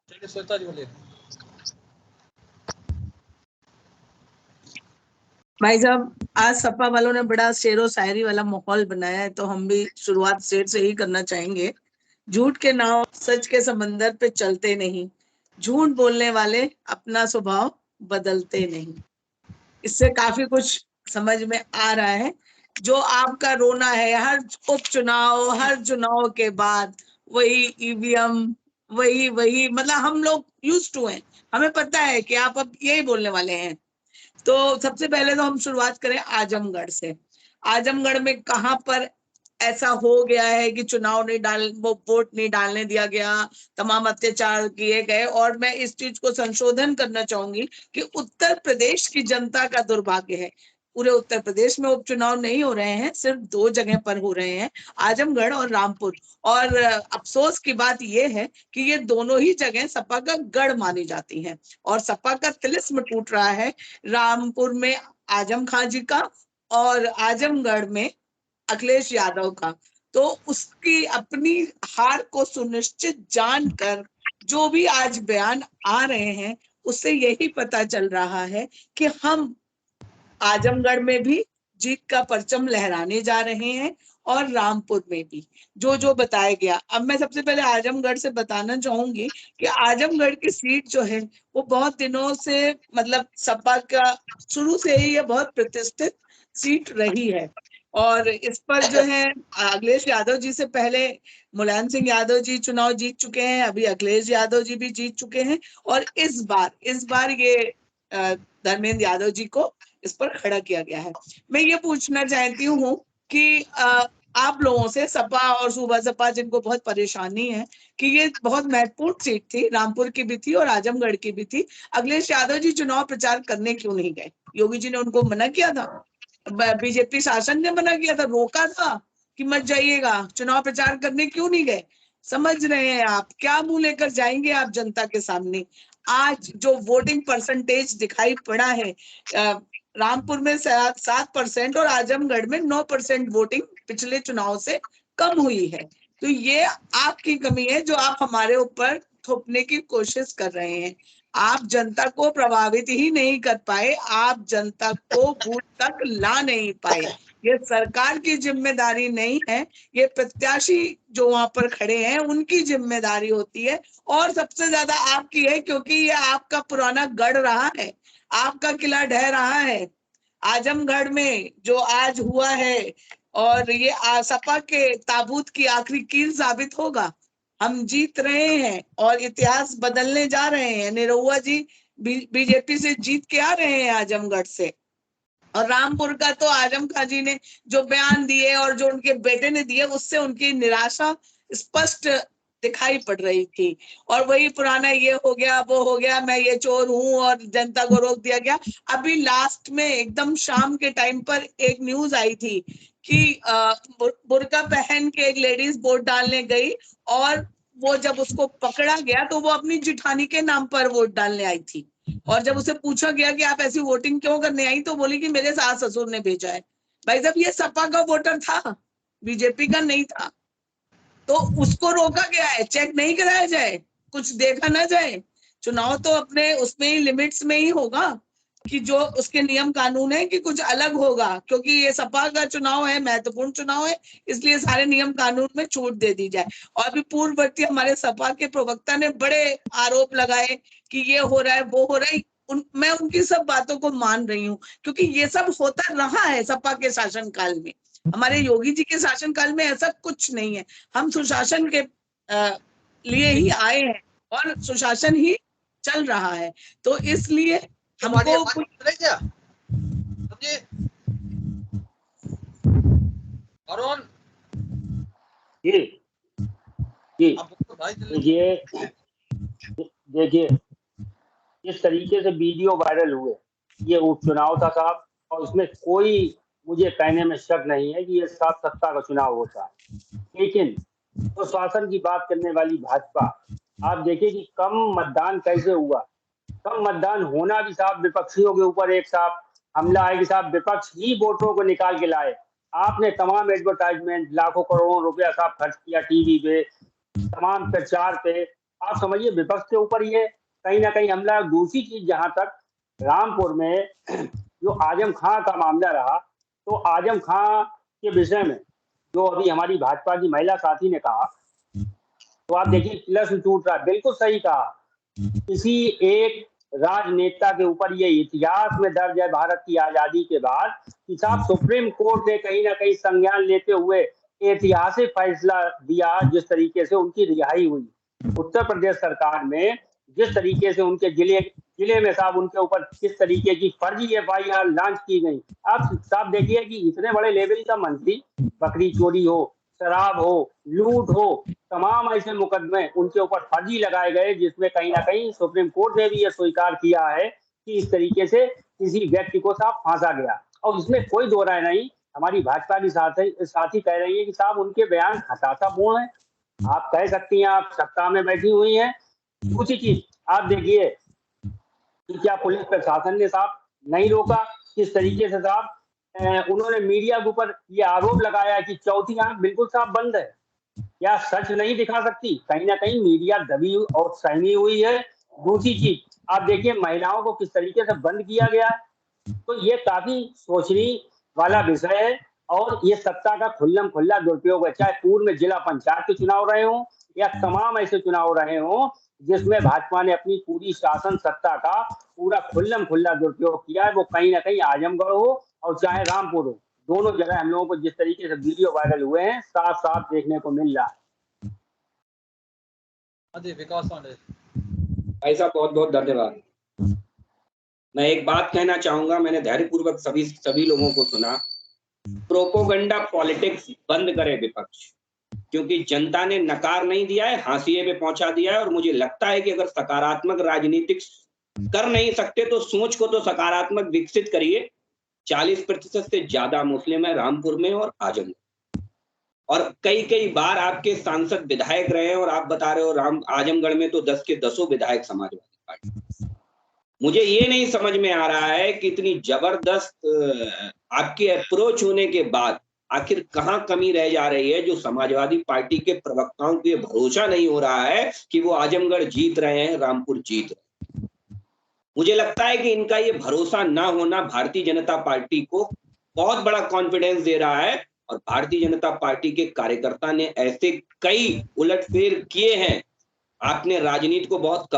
A: चलिए श्वेता जी बोलिए।
E: भाई साहब, आज सपा वालों ने बड़ा शेरो शायरी वाला माहौल बनाया है, तो हम भी शुरुआत शेर से ही करना चाहेंगे। झूठ के नाव सच के समंदर पे चलते नहीं, झूठ बोलने वाले अपना स्वभाव बदलते नहीं। इससे काफी कुछ समझ में आ रहा है। जो आपका रोना है हर उपचुनाव, हर चुनाव के बाद वही ईवीएम, वही मतलब हम लोग यूज टू हैं, हमें पता है कि आप अब यही बोलने वाले हैं। तो सबसे पहले तो हम शुरुआत करें आजमगढ़ से। आजमगढ़ में कहां पर ऐसा हो गया है कि वोट नहीं डालने दिया गया, तमाम अत्याचार किए गए। और मैं इस चीज को संशोधन करना चाहूंगी कि उत्तर प्रदेश की जनता का दुर्भाग्य है। पूरे उत्तर प्रदेश में उपचुनाव नहीं हो रहे हैं, सिर्फ 2 जगह पर हो रहे हैं, आजमगढ़ और रामपुर। और अफसोस की बात यह है कि ये दोनों ही जगह सपा का गढ़ मानी जाती हैं, और सपा का तिलिस्म टूट रहा है। रामपुर में आजम खान जी का और आजमगढ़ में अखिलेश यादव का। तो उसकी अपनी हार को सुनिश्चित जानकर जो भी आज बयान आ रहे हैं उससे यही पता चल रहा है कि हम आजमगढ़ में भी जीत का परचम लहराने जा रहे हैं, और रामपुर में भी जो जो बताया गया। अब मैं सबसे पहले आजमगढ़ से बताना चाहूंगी कि आजमगढ़ की सीट जो है वो बहुत दिनों से मतलब सपा का शुरू से ही ये बहुत प्रतिष्ठित सीट रही है। और इस पर जो है अखिलेश यादव जी से पहले मुलायम सिंह यादव जी चुनाव जीत चुके हैं, अभी अखिलेश यादव जी भी जीत चुके हैं, और इस बार ये धर्मेंद्र यादव जी को इस पर खड़ा किया गया है। मैं ये पूछना चाहती हूँ कि आप लोगों से, सपा और सूबा सपा जिनको बहुत परेशानी है कि ये बहुत महत्वपूर्ण सीट थी, रामपुर की भी थी और आजमगढ़ की भी थी, अखिलेश यादव जी चुनाव प्रचार करने क्यों नहीं गए? योगी जी ने उनको मना किया था, बीजेपी शासन ने मना किया था, रोका था कि मत जाइएगा, चुनाव प्रचार करने क्यों नहीं गए? समझ रहे हैं आप क्या मुंह लेकर जाएंगे आप जनता के सामने? आज जो वोटिंग परसेंटेज दिखाई पड़ा है, रामपुर में 7% और आजमगढ़ में 9% वोटिंग पिछले चुनाव से कम हुई है। तो ये आपकी कमी है जो आप हमारे ऊपर थोपने की कोशिश कर रहे हैं। आप जनता को प्रभावित ही नहीं कर पाए, आप जनता को बूथ तक ला नहीं पाए। ये सरकार की जिम्मेदारी नहीं है, ये प्रत्याशी जो वहां पर खड़े हैं उनकी जिम्मेदारी होती है, और सबसे ज्यादा आपकी है, क्योंकि ये आपका पुराना गढ़ रहा है, आपका किला ढह रहा है। आजमगढ़ में जो आज हुआ है, और ये सपा के ताबूत की आखिरी कील साबित होगा। हम जीत रहे हैं और इतिहास बदलने जा रहे हैं। निरहुआ जी बीजेपी से जीत के आ रहे हैं आजमगढ़ से, और रामपुर का तो आजम खां जी ने जो बयान दिए और जो उनके बेटे ने दिए, उससे उनकी निराशा स्पष्ट दिखाई पड़ रही थी। और वही पुराना ये हो गया, वो हो गया, मैं ये चोर हूं और जनता को रोक दिया गया। अभी लास्ट में एकदम शाम के टाइम पर एक न्यूज आई थी कि बुर्का पहन के एक लेडीज वोट डालने गई, और वो जब उसको पकड़ा गया तो वो अपनी जिठानी के नाम पर वोट डालने आई थी। और जब उसे पूछा गया कि आप ऐसी वोटिंग क्यों करने आई, तो बोली कि मेरे सास ससुर ने भेजा है। भाई साहब, ये सपा का वोटर था, बीजेपी का नहीं था, तो उसको रोका गया है, चेक नहीं कराया जाए, कुछ देखा ना जाए। चुनाव तो अपने उसमें ही लिमिट्स में ही होगा कि जो उसके नियम कानून है, कि कुछ अलग होगा, क्योंकि ये सपा का चुनाव है, महत्वपूर्ण चुनाव है, इसलिए सारे नियम कानून में छूट दे दी जाए। और अभी पूर्ववर्ती हमारे सपा के प्रवक्ता ने बड़े आरोप लगाए कि ये हो रहा है, वो हो रहा है। मैं उनकी सब बातों को मान रही हूँ, क्योंकि ये सब होता रहा है सपा के शासनकाल में। हमारे योगी जी के शासनकाल में ऐसा कुछ नहीं है। हम सुशासन के लिए ही आए हैं और सुशासन ही चल रहा है, तो इसलिए हमको
A: क्या समझे अरुण
F: जी जी
A: भाई?
F: देखिए इस तरीके से वीडियो वायरल हुए, ये उपचुनाव था साहब, और उसमें कोई मुझे कहने में शक नहीं है कि ये साफ सत्ता का चुनाव होता है। लेकिन तो शासन की बात करने वाली भाजपा, आप देखिए कि कम मतदान कैसे हुआ। कम मतदान होना भी साहब विपक्षियों के ऊपर एक साहब हमला है कि साहब विपक्ष ही वोटों को निकाल के लाए। आपने तमाम एडवर्टाइजमेंट, लाखों करोड़ों रुपया साहब खर्च किया टीवी पे, तमाम प्रचार पे। आप समझिए विपक्ष के ऊपर ये कहीं ना कहीं हमला। दूसरी चीज, जहां तक रामपुर में जो आजम खां का मामला रहा, तो आजम खां के विषय में जो अभी हमारी भाजपा की महिला साथी ने कहा, तो आप देखिए प्लस टूट रहा। बिल्कुल सही कहा, किसी एक राजनेता के ऊपर ये इतिहास में दर्ज है भारत की आजादी के बाद कि साहब सुप्रीम कोर्ट ने कहीं ना कहीं संज्ञान लेते हुए ऐतिहासिक फैसला दिया, जिस तरीके से उनकी रिहाई हुई। उत्तर प्रदेश सरकार में जिस तरीके से उनके जिले में साहब उनके ऊपर किस तरीके की फर्जी FIR लॉन्च की गई। आप साहब देखिए कि इतने बड़े लेवल का मंत्री, बकरी चोरी हो, शराब हो, लूट हो, तमाम ऐसे मुकदमे उनके ऊपर फर्जी लगाए गए, जिसमें कहीं ना कहीं सुप्रीम कोर्ट ने भी ये स्वीकार किया है कि इस तरीके से किसी व्यक्ति को साहब फांसा गया। और इसमें कोई दो राय नहीं। हमारी भाजपा की साथी कह रही है कि साहब उनके बयान हताशापूर्ण है। आप कह सकती हैं आप सत्ता में बैठी हुई हैं। दूसरी चीज आप देखिए कि क्या पुलिस प्रशासन ने साहब नहीं रोका, किस तरीके से साहब उन्होंने मीडिया के ऊपर ये आरोप लगाया कि चौथी आंख बिल्कुल साहब बंद है, क्या सच नहीं दिखा सकती। कहीं ना कहीं मीडिया दबी और सहमी हुई है। दूसरी चीज आप देखिए महिलाओं को किस तरीके से बंद किया गया है। तो ये काफी सोचने वाला विषय है, और ये सत्ता का खुल्लम खुल्ला दुरुपयोग है। चाहे पूर्व में जिला पंचायत के चुनाव रहे हों या तमाम ऐसे चुनाव रहे हों जिसमें भाजपा ने अपनी पूरी शासन सत्ता का पूरा खुल्लम खुल्ला दुरुपयोग किया है, वो कहीं ना कहीं आजमगढ़ हो और चाहे रामपुर हो, दोनों जगह हम लोगों को जिस तरीके से वीडियो वायरल हुए हैं साफ साफ देखने को मिल रहा है।
A: विकास पांडे
G: भाई साहब बहुत बहुत धन्यवाद। मैं एक बात कहना चाहूंगा, मैंने धैर्यपूर्वक सभी लोगों को सुना। प्रोपोगंडा पॉलिटिक्स बंद करे विपक्ष, क्योंकि जनता ने नकार नहीं दिया है, हाशिए पे पहुंचा दिया है। और मुझे लगता है कि अगर सकारात्मक राजनीतिक कर नहीं सकते तो सोच को तो सकारात्मक विकसित करिए। 40% से ज्यादा मुस्लिम है रामपुर में और आजमगढ़, और कई बार आपके सांसद विधायक रहे हैं, और आप बता रहे हो आजमगढ़ में तो 10 के 10 विधायक समाजवादी पार्टी। मुझे ये नहीं समझ में आ रहा है कि इतनी जबरदस्त आपके अप्रोच होने के बाद आखिर कहां कमी रह जा रही है, जो समाजवादी पार्टी के प्रवक्ताओं को ये भरोसा नहीं हो रहा है कि वो आजमगढ़ जीत रहे हैं, रामपुर जीत रहे हैं। मुझे लगता है कि इनका ये भरोसा ना होना भारतीय जनता पार्टी को बहुत बड़ा कॉन्फिडेंस दे रहा है। और भारतीय जनता पार्टी के कार्यकर्ता ने ऐसे कई उलटफेर किए हैं। आपने राजनीति को बहुत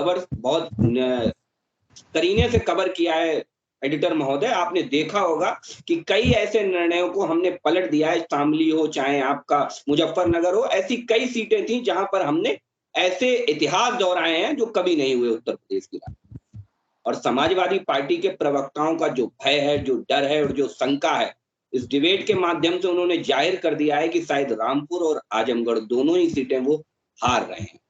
G: करीने से कवर किया है एडिटर महोदय, आपने देखा होगा कि कई ऐसे निर्णयों को हमने पलट दिया है। शामली हो चाहे आपका मुजफ्फरनगर हो, ऐसी कई सीटें थी जहां पर हमने ऐसे इतिहास दोहराए हैं जो कभी नहीं हुए उत्तर प्रदेश की राजनीति। और समाजवादी पार्टी के प्रवक्ताओं का जो भय है, जो डर है और जो शंका है, इस डिबेट के माध्यम से उन्होंने जाहिर कर दिया है कि शायद रामपुर और आजमगढ़ दोनों ही सीटें वो हार रहे हैं।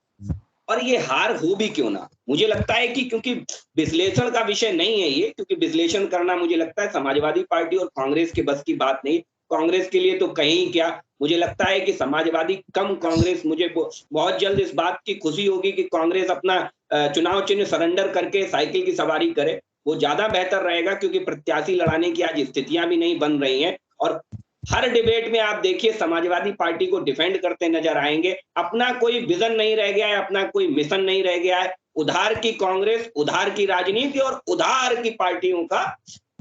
G: और ये हार हो भी क्यों ना, मुझे लगता है कि क्योंकि विश्लेषण का विषय नहीं है ये, क्योंकि विश्लेषण करना मुझे लगता है समाजवादी पार्टी और कांग्रेस के बस की बात नहीं। कांग्रेस के लिए तो कहीं क्या, मुझे लगता है कि समाजवादी कम कांग्रेस, मुझे बहुत जल्द इस बात की खुशी होगी कि कांग्रेस अपना चुनाव चिन्ह सरेंडर करके साइकिल की सवारी करे, वो ज्यादा बेहतर रहेगा, क्योंकि प्रत्याशी लड़ाने की आज स्थितियां भी नहीं बन रही हैं। और हर डिबेट में आप देखिए समाजवादी पार्टी को डिफेंड करते नजर आएंगे। अपना कोई विजन नहीं रह गया है, अपना कोई मिशन नहीं रह गया है। उधार की कांग्रेस, उधार की राजनीति और उधार की पार्टियों का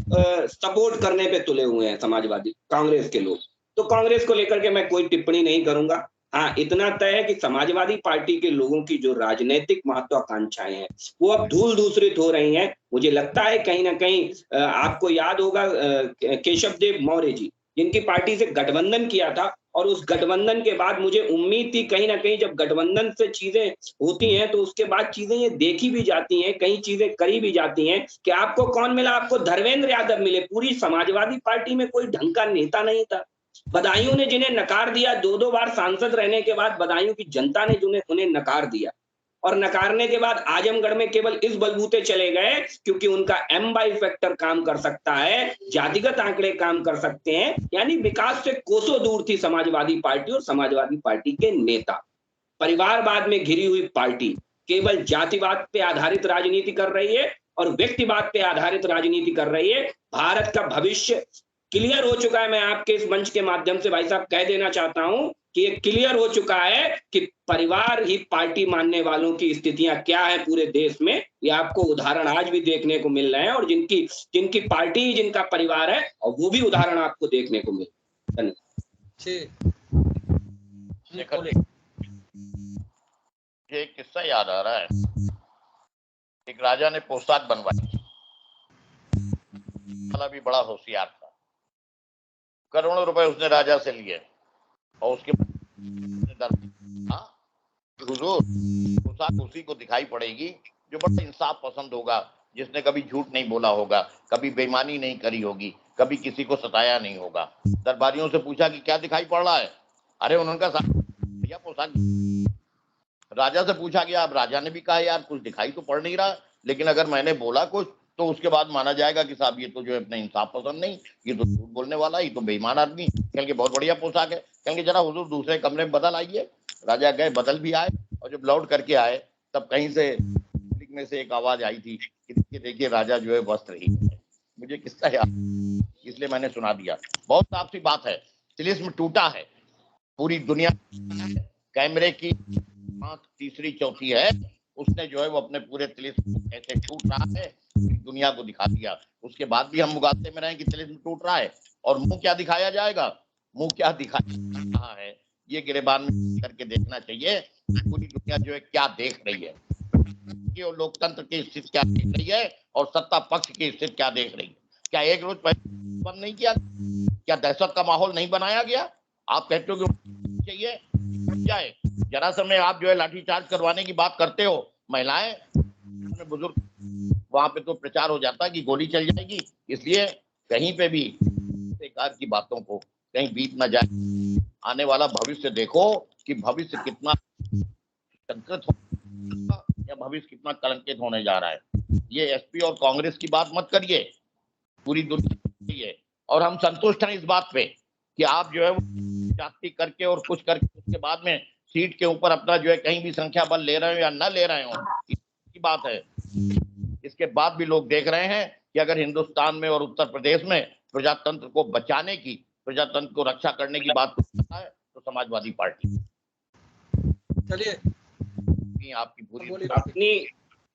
G: सपोर्ट करने पे तुले हुए हैं समाजवादी कांग्रेस के लोग। तो कांग्रेस को लेकर के मैं कोई टिप्पणी नहीं करूंगा। हाँ, इतना तय है कि समाजवादी पार्टी के लोगों की जो राजनीतिक महत्वाकांक्षाएं हैं वो अब धूल धूसरित हो रही हैं। मुझे लगता है कहीं ना कहीं आपको याद होगा केशव देव मौर्य जी, जिनकी पार्टी से गठबंधन किया था, और उस गठबंधन के बाद मुझे उम्मीद थी कहीं ना कहीं जब गठबंधन से चीजें होती हैं तो उसके बाद चीजें ये देखी भी जाती हैं, कई चीजें करी भी जाती हैं कि आपको कौन मिला, आपको धर्मेंद्र यादव मिले। पूरी समाजवादी पार्टी में कोई ढंग का नेता नहीं था। बदायूं ने जिन्हें नकार दिया, 2-2 बार सांसद रहने के बाद बदायूं की जनता ने जिन्हें उन्हें नकार दिया, और नकारने के बाद आजमगढ़ में केवल इस बलबूते चले गए क्योंकि उनका M/Y फैक्टर काम कर सकता है, जातिगत आंकड़े काम कर सकते हैं। यानी विकास से कोसों दूर थी समाजवादी पार्टी और समाजवादी पार्टी के नेता। परिवारवाद में घिरी हुई पार्टी केवल जातिवाद पे आधारित राजनीति कर रही है और व्यक्तिवाद पे आधारित राजनीति कर रही है। भारत का भविष्य क्लियर हो चुका है। मैं आपके इस मंच के माध्यम से भाई साहब कह देना चाहता हूं कि ये क्लियर हो चुका है कि परिवार ही पार्टी मानने वालों की स्थितियां क्या है पूरे देश में। ये आपको उदाहरण आज भी देखने को मिल रहे हैं, और जिनकी पार्टी, जिनका परिवार है, और वो भी उदाहरण आपको देखने को मिल रहे हैं।
B: मुझे एक किस्सा याद आ रहा है। एक राजा ने पोशाक बनवाई, वाला भी बड़ा होशियार था। करोड़ों रुपए उसने राजा से लिए और उसके हुजूर पोशाक उसी को दिखाई पड़ेगी जो बड़ा इंसाफ पसंद होगा, जिसने कभी झूठ नहीं बोला होगा, कभी बेईमानी नहीं करी होगी, कभी किसी को सताया नहीं होगा। दरबारियों से पूछा कि क्या दिखाई पड़ रहा है? अरे उन्होंने कहा भैया पोशाक। राजा से पूछा गया, अब राजा ने भी कहा यार कुछ दिखाई तो पड़ नहीं रहा, लेकिन अगर मैंने बोला कुछ तो उसके बाद माना जाएगा कि साहब ये तो जो है अपने इंसाफ पसंद नहीं, ये तो झूठ बोलने वाला, ये तो बेईमान आदमी। कहेंगे बहुत बढ़िया पोशाक है, कहेंगे जरा हुजूर दूसरे कमरे में बदल आइए। राजा गए, बदल भी आए, और जब लौट करके आए तब कहीं से पब्लिक में से एक आवाज आई थी कि देखिए राजा जो है वस्त्र ही है। मुझे किस्सा याद, इसलिए मैंने सुना दिया। बहुत साफ सी बात है, तिलिस्म टूटा है। पूरी दुनिया कैमरे की तीसरी चौथी है, उसने जो है वो अपने पूरे तिलिस्म ऐसे टूट रहा है, दुनिया को दिखा दिया। उसके बाद भी हम मुगालते में रहे कि तिलिस्म टूट रहा है, और मुंह क्या दिखाया जाएगा, मुंह क्या दिखाया रहा है, ये गिरेबान में करके देखना चाहिए। पूरी दुनिया जो है क्या देख रही है, और लोकतंत्र की स्थिति क्या देख रही है, और सत्ता पक्ष की स्थिति क्या देख रही है। क्या एक रोज पहले बंद नहीं किया? क्या दहशत का माहौल नहीं बनाया गया? आप कहते हो कि चाहिए जाए, जरा समय आप जो है लाठीचार्ज करवाने की बात करते हो, महिलाएं बुजुर्ग, वहां पे तो प्रचार हो जाता है कि गोली चल जाएगी। इसलिए कहीं पे भी बेकार की बातों को कहीं बीत ना जाए। आने वाला भविष्य देखो कि भविष्य कितना संकट हो या भविष्य कितना कलंकित होने जा रहा है। ये एसपी और कांग्रेस की बात मत करिए, पूरी दुनिया है। और हम संतुष्ट हैं इस बात पे कि आप जो है जाति करके और कुछ करके उसके बाद में सीट के ऊपर अपना जो है कहीं भी संख्या बल ले रहे हो या न ले रहे हो, इसकी बात है। इसके बाद भी लोग देख रहे हैं कि अगर हिंदुस्तान में और उत्तर प्रदेश में प्रजातंत्र को बचाने की, प्रजातंत्र को रक्षा करने की बात करता है तो समाजवादी पार्टी।
A: चलिए
B: आपकी पूरी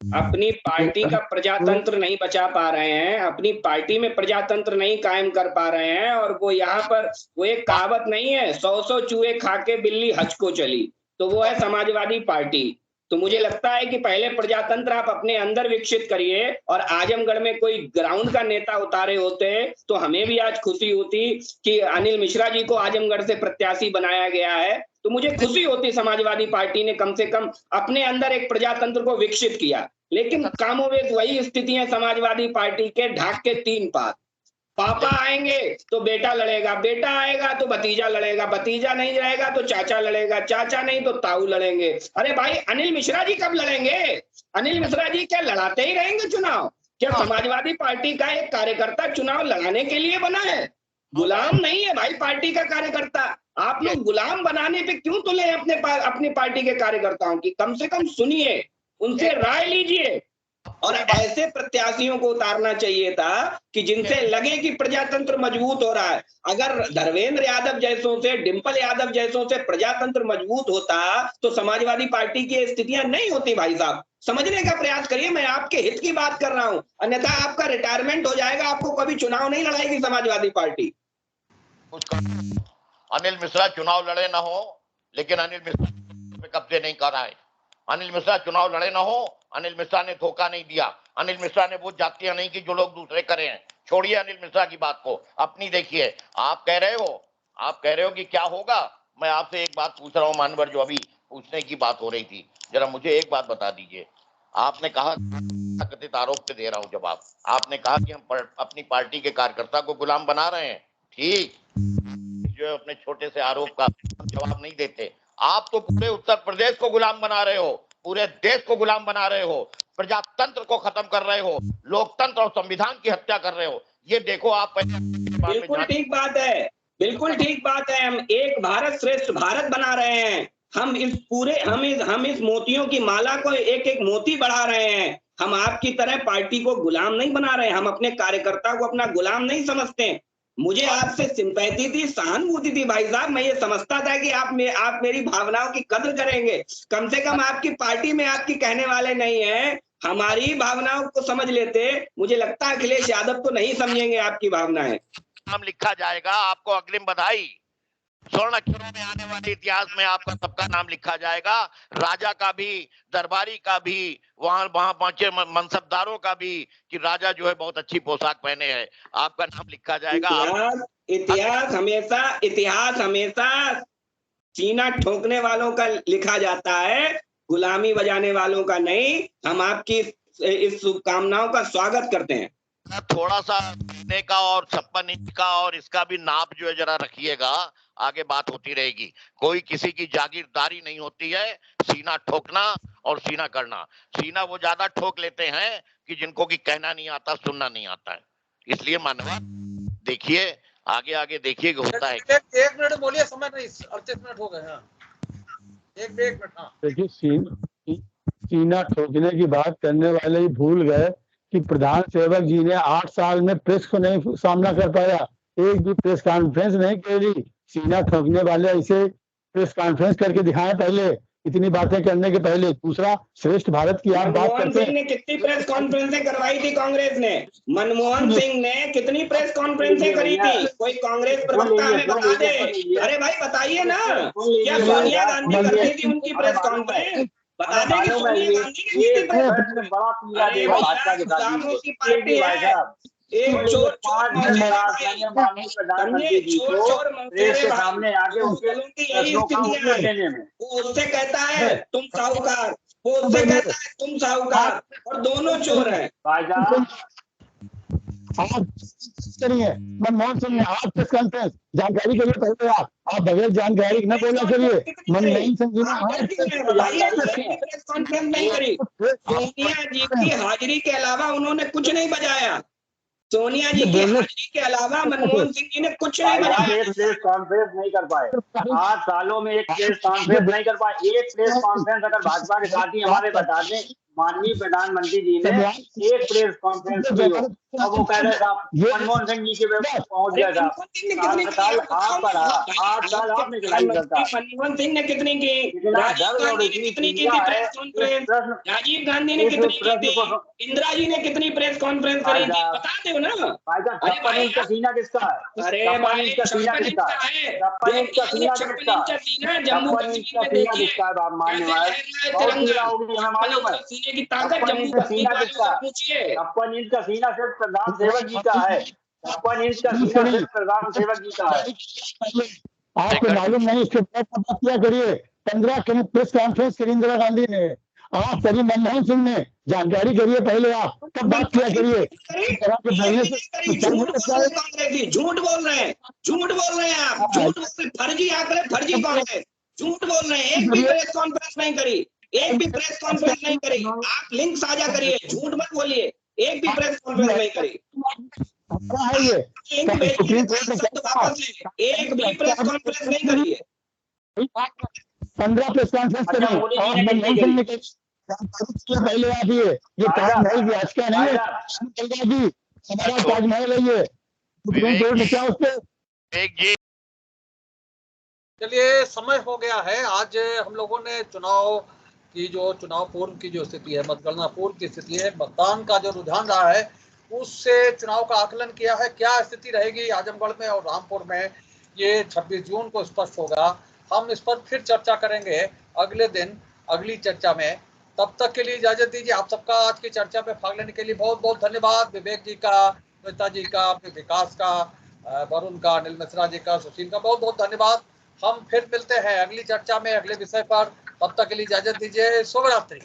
G: अपनी पार्टी का प्रजातंत्र नहीं बचा पा रहे हैं, अपनी पार्टी में प्रजातंत्र नहीं कायम कर पा रहे हैं, और वो यहाँ पर वो एक कहावत नहीं है, 100 चूहे खा के बिल्ली हज को चली, तो वो है समाजवादी पार्टी। तो मुझे लगता है कि पहले प्रजातंत्र आप अपने अंदर विकसित करिए, और आजमगढ़ में कोई ग्राउंड का नेता उतारे होते तो हमें भी आज खुशी होती कि अनिल मिश्रा जी को आजमगढ़ से प्रत्याशी बनाया गया है, तो मुझे खुशी होती समाजवादी पार्टी ने कम से कम अपने अंदर एक प्रजातंत्र को विकसित किया। लेकिन कामोवेश वही स्थिति है समाजवादी पार्टी के, ढाक के 3 पात। पापा आएंगे तो बेटा लड़ेगा, बेटा आएगा तो भतीजा लड़ेगा, भतीजा नहीं रहेगा तो चाचा लड़ेगा, चाचा नहीं तो ताऊ लड़ेंगे। अरे भाई अनिल मिश्रा जी कब लड़ेंगे? अनिल मिश्रा जी क्या लड़ाते ही रहेंगे चुनाव? क्या समाजवादी पार्टी का एक कार्यकर्ता चुनाव लड़ाने के लिए बना है? गुलाम नहीं है भाई पार्टी का कार्यकर्ता। आप लोग गुलाम बनाने पे क्यों तुले अपनी पार्टी के कार्यकर्ताओं की? कम से कम सुनिए, उनसे राय लीजिए, और ऐसे प्रत्याशियों को उतारना चाहिए था कि जिनसे लगे कि प्रजातंत्र मजबूत हो रहा है। अगर धर्मेंद्र यादव जैसों से, डिंपल यादव जैसों से प्रजातंत्र मजबूत होता तो समाजवादी पार्टी की स्थितियां नहीं होती। भाई साहब समझने का प्रयास करिए, मैं आपके हित की बात कर रहा हूं, अन्यथा आपका रिटायरमेंट हो जाएगा, आपको कभी चुनाव नहीं लड़ाएगी समाजवादी पार्टी।
B: अनिल मिश्रा चुनाव लड़े ना हो, लेकिन अनिल मिश्रा पे कब्जे नहीं कर रहा है। अनिल मिश्रा चुनाव लड़े ना हो, अनिल मिश्रा ने धोखा नहीं दिया, अनिल मिश्रा ने वो जातियां नहीं की जो लोग दूसरे करे हैं। छोड़िए अनिल मिश्रा की बात को, अपनी देखिए। आप कह रहे हो कि क्या होगा। मैं आपसे एक बात पूछ रहा हूँ मानवर, जो अभी पूछने की बात हो रही थी, जरा मुझे एक बात बता दीजिए। आपने कहा, कथित आरोप पे दे रहा हूँ जवाब, आपने कहा कि हम अपनी पार्टी के कार्यकर्ता को गुलाम बना रहे हैं। ठीक, जो अपने छोटे से आरोप का जवाब नहीं देते। आप तो पूरे उत्तर प्रदेश को गुलाम बना रहे हो, पूरे देश को गुलाम बना रहे हो, प्रजातंत्र को खत्म कर रहे हो, लोकतंत्र और संविधान की हत्या कर रहे हो। ये देखो आप
G: बिल्कुल ठीक बात है, बिल्कुल ठीक बात है। हम एक भारत श्रेष्ठ भारत बना रहे हैं। हम इस मोतियों की माला को एक एक मोती बढ़ा रहे हैं। हम आपकी तरह पार्टी को गुलाम नहीं बना रहे हैं, हम अपने कार्यकर्ता को अपना गुलाम नहीं समझते। मुझे आपसे सिंपैथी थी, सहानुभूति थी भाई साहब। मैं ये समझता था कि आप मेरी भावनाओं की कद्र करेंगे। कम से कम आपकी पार्टी में आपकी कहने वाले नहीं है, हमारी भावनाओं को समझ लेते। मुझे लगता है अखिलेश यादव तो नहीं समझेंगे आपकी भावनाएं।
B: नाम लिखा जाएगा, आपको अग्रिम बधाई। स्वर्ण अक्षरों में आने वाले इतिहास में आपका सबका नाम लिखा जाएगा, राजा का भी, दरबारी का भी, वहां पहुंचे मनसबदारों का भी, कि राजा जो है बहुत अच्छी पोशाक पहने हैं। आपका नाम लिखा जाएगा।
G: इतिहास हमेशा सीना ठोकने वालों का लिखा जाता है, गुलामी बजाने वालों का नहीं। हम आपकी इस शुभकामनाओं का स्वागत करते हैं।
B: थोड़ा सा महीने का और 56 इंच का और इसका भी नाप जो है जरा रखिएगा, आगे बात होती रहेगी। कोई किसी की जागीरदारी नहीं होती है सीना ठोकना और सीना करना। सीना वो ज्यादा ठोक लेते हैं कि जिनको कि कहना नहीं आता, सुनना नहीं आता है। इसलिए मानवा देखिए, आगे देखिए होता है।
A: एक मिनट बोलिए, समय नहीं, 38 मिनट हो गए। हाँ, एक मिनट। हाँ
C: देखिए, सीना ठोकने की बात करने वाले ही भूल गए कि प्रधान सेवक जी ने 8 साल में प्रेस को नहीं सामना कर पाया, एक भी प्रेस कॉन्फ्रेंस नहीं करी। सीना ठोकने वाले ऐसे प्रेस कॉन्फ्रेंस करके दिखाएं पहले, इतनी बातें करने के पहले। दूसरा, श्रेष्ठ भारत की आप बात करते हैं,
G: ने कितनी प्रेस कॉन्फ्रेंसें करवाई थी कांग्रेस ने? मनमोहन सिंह ने कितनी प्रेस कॉन्फ्रेंसें करी थी? कोई कांग्रेस प्रवक्ता हमें बता दे। अरे भाई बताइए ना, क्या सोनिया गांधी करती थी उनकी प्रेस कॉन्फ्रेंस? बता दें कि सोनिया गांधी की पार्टी है। एक चोर सामने आके उससे कहता है तुम साहूकार, वो उससे कहता है तुम साहूकार, और दोनों चोर हैं।
C: मनमोहन सिंह ने आप प्रेस कॉन्फ्रेंस जानकारी के लिए पहले आप बगैर जानकारी न बोला करिए। मनमोहन सिंह जी ने
G: प्रेस कॉन्फ्रेंस नहीं करी। सोनिया जी की हाजिरी के अलावा उन्होंने कुछ नहीं बजाया। सोनिया जी की हाजिरी के अलावा मनमोहन सिंह जी ने कुछ नहीं बजाया।
F: एक प्रेस कॉन्फ्रेंस नहीं कर पाए, 8 सालों में एक प्रेस कॉन्फ्रेंस नहीं कर पाए। एक प्रेस कॉन्फ्रेंस अगर भाजपा के साथी हमारे बता दें माननीय प्रधानमंत्री जी ने एक प्रेस कॉन्फ्रेंस की हो और वो कह रहे साहब मनमोहन सिंह जी के पहुंच गया था। 8 साल आपका रहा, 8 साल आपने चलाई सरकार।
G: मनमोहन सिंह ने कितनी की, राजीव गांधी ने कितनी की थी प्रेस कॉन्फ्रेंस, राजीव गांधी ने कितनी की थी, इंदिरा जी ने कितनी प्रेस कॉन्फ्रेंस करी थी, बता दो ना।
F: छप्पन इंच का सीना किसका है?
G: अरे
F: छप्पन इंच का सीना किसका है? छप्पन इंच का सीना किसका है?
G: जम्मू
F: छप्पन इंच का सीना किसका है? आप मानने वाले बहुत पीड़ा होगी, हमें मालूम है।
G: सीने की ताकत जम्मू
F: का सीना
G: कश्मीर
F: किसका?
G: वालों से पूछिए।
F: 56 इंच का सीना सिर्फ प्रधान सेवक जी का है। 56 इंच का सीना सिर्फ प्रधान सेवक जी का है।
C: आपको मालूम नहीं, इसके बाद क्या करिए, 15 प्रेस कॉन्फ्रेंस करी इंदिरा गांधी ने, आप करी मनमोहन सिंह ने, जानकारी करिए पहले, आप तब बात किया करिए।
G: झूठ बोल रहे हैं, झूठ बोल रहे हैं आप, झूठ बोल रहे हैं, फर्जी आंकड़े, फर्जी कांग्रेस, झूठ बोल रहे हैं। एक भी प्रेस कॉन्फ्रेंस नहीं करी, एक भी प्रेस कॉन्फ्रेंस नहीं करी। आप लिंक साझा करिए, झूठ मत बोलिए, एक भी प्रेस कॉन्फ्रेंस नहीं करी। लिंक भेजिए, वापस ले, एक भी प्रेस कॉन्फ्रेंस नहीं करी है।
C: 15 प्रेस कॉन्फ्रेंस करी और मनमोहन सिंह ने पहले आप ये ताजमहल भी आज का नहीं है, हमारा ताजमहल है ये, क्या उस पर।
A: चलिए, समय हो गया है। आज हम लोगों ने चुनाव पूर्व की जो स्थिति है, मतगणना पूर्व की स्थिति है, मतदान का जो रुझान रहा है, उससे चुनाव का आकलन किया है। क्या स्थिति रहेगी आजमगढ़ में और रामपुर में, ये 26 जून को स्पष्ट होगा। हम इस पर फिर चर्चा करेंगे अगले दिन, अगली चर्चा में। तब तक के लिए इजाजत दीजिए। आप सबका आज की चर्चा में भाग लेने के लिए बहुत बहुत धन्यवाद। विवेक जी का, श्वेता जी का, विकास का, वरुण का, अनिल मिश्रा जी का, सुशील का बहुत बहुत धन्यवाद। हम फिर मिलते हैं अगली चर्चा में, अगले विषय पर। तब तक के लिए इजाजत दीजिए। शुभ रात्रि।